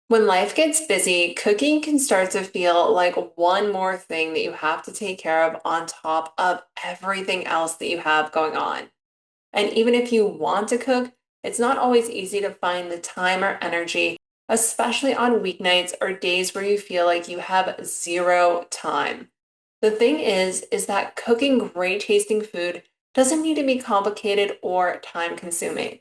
When life gets busy, cooking can start to feel like one more thing that you have to take care of on top of everything else that you have going on. And even if you want to cook, it's not always easy to find the time or energy, especially on weeknights or days where you feel like you have zero time. The thing is that cooking great tasting food doesn't need to be complicated or time consuming.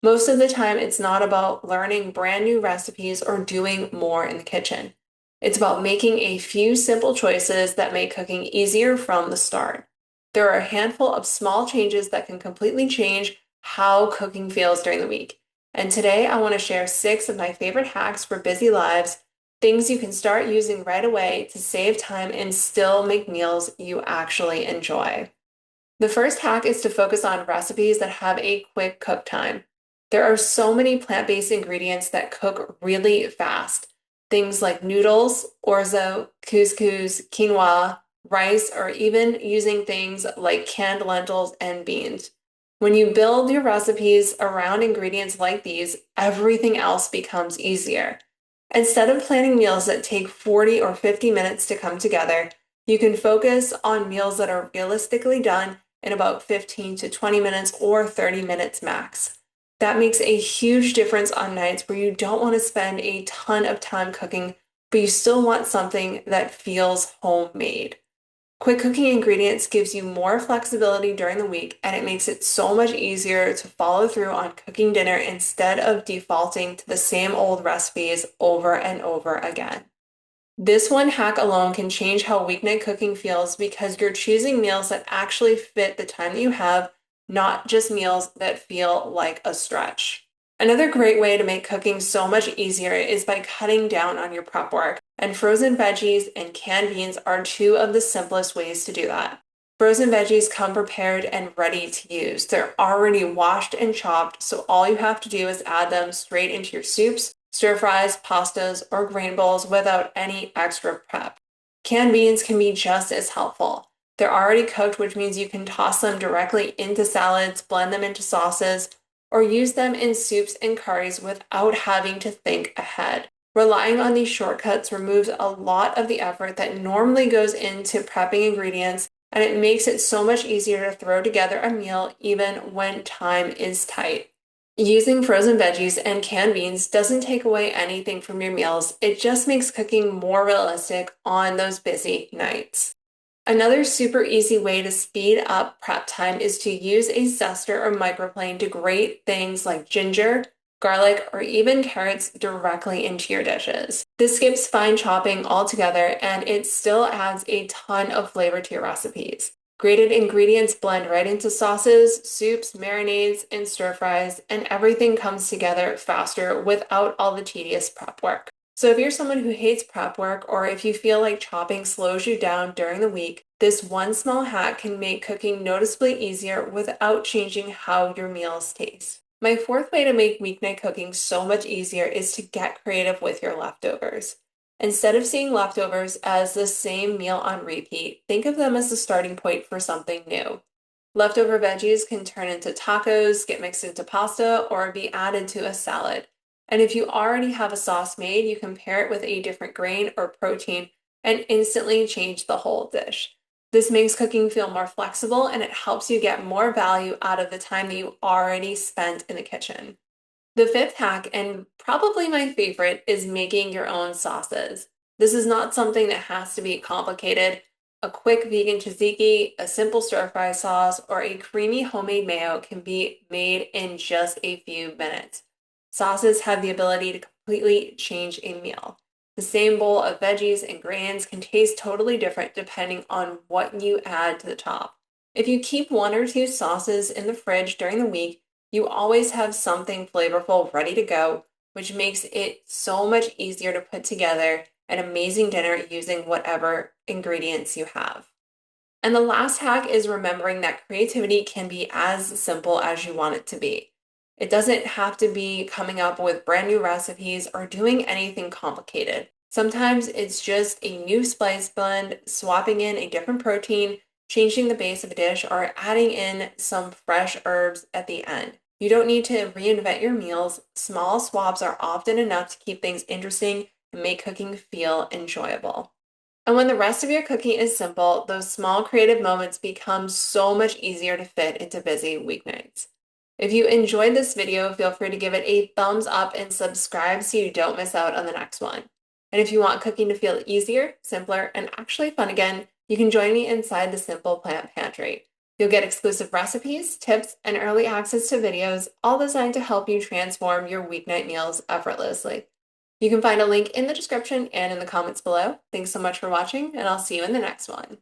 Most of the time, it's not about learning brand new recipes or doing more in the kitchen. It's about making a few simple choices that make cooking easier from the start. There are a handful of small changes that can completely change how cooking feels during the week. And today, I want to share 6 of my favorite hacks for busy lives, things you can start using right away to save time and still make meals you actually enjoy. The first hack is to focus on recipes that have a quick cook time. There are so many plant-based ingredients that cook really fast. Things like noodles, orzo, couscous, quinoa, rice, or even using things like canned lentils and beans. When you build your recipes around ingredients like these, everything else becomes easier. Instead of planning meals that take 40 or 50 minutes to come together, you can focus on meals that are realistically done in about 15 to 20 minutes or 30 minutes max. That makes a huge difference on nights where you don't want to spend a ton of time cooking, but you still want something that feels homemade. Quick cooking ingredients gives you more flexibility during the week, and it makes it so much easier to follow through on cooking dinner instead of defaulting to the same old recipes over and over again. This one hack alone can change how weeknight cooking feels because you're choosing meals that actually fit the time that you have, not just meals that feel like a stretch. Another great way to make cooking so much easier is by cutting down on your prep work, and frozen veggies and canned beans are two of the simplest ways to do that. Frozen veggies come prepared and ready to use. They're already washed and chopped, so all you have to do is add them straight into your soups, stir fries, pastas, or grain bowls without any extra prep. Canned beans can be just as helpful. They're already cooked, which means you can toss them directly into salads, blend them into sauces, or use them in soups and curries without having to think ahead. Relying on these shortcuts removes a lot of the effort that normally goes into prepping ingredients, and it makes it so much easier to throw together a meal even when time is tight. Using frozen veggies and canned beans doesn't take away anything from your meals, it just makes cooking more realistic on those busy nights. Another super easy way to speed up prep time is to use a zester or microplane to grate things like ginger, garlic, or even carrots directly into your dishes. This skips fine chopping altogether and it still adds a ton of flavor to your recipes. Grated ingredients blend right into sauces, soups, marinades, and stir fries, and everything comes together faster without all the tedious prep work. So if you're someone who hates prep work, or if you feel like chopping slows you down during the week, this one small hack can make cooking noticeably easier without changing how your meals taste. My fourth way to make weeknight cooking so much easier is to get creative with your leftovers. Instead of seeing leftovers as the same meal on repeat, think of them as the starting point for something new. Leftover veggies can turn into tacos, get mixed into pasta, or be added to a salad. And if you already have a sauce made, you can pair it with a different grain or protein and instantly change the whole dish. This makes cooking feel more flexible and it helps you get more value out of the time that you already spent in the kitchen. The fifth hack, and probably my favorite, is making your own sauces. This is not something that has to be complicated. A quick vegan tzatziki, a simple stir-fry sauce, or a creamy homemade mayo can be made in just a few minutes. Sauces have the ability to completely change a meal. The same bowl of veggies and grains can taste totally different depending on what you add to the top. If you keep one or two sauces in the fridge during the week, you always have something flavorful ready to go, which makes it so much easier to put together an amazing dinner using whatever ingredients you have. And the last hack is remembering that creativity can be as simple as you want it to be. It doesn't have to be coming up with brand new recipes or doing anything complicated. Sometimes it's just a new spice blend, swapping in a different protein, changing the base of a dish, or adding in some fresh herbs at the end. You don't need to reinvent your meals. Small swaps are often enough to keep things interesting and make cooking feel enjoyable. And when the rest of your cooking is simple, those small creative moments become so much easier to fit into busy weeknights. If you enjoyed this video, feel free to give it a thumbs up and subscribe so you don't miss out on the next one. And if you want cooking to feel easier, simpler, and actually fun again, you can join me inside the Simple Plant Pantry. You'll get exclusive recipes, tips, and early access to videos, all designed to help you transform your weeknight meals effortlessly. You can find a link in the description and in the comments below. Thanks so much for watching, and I'll see you in the next one.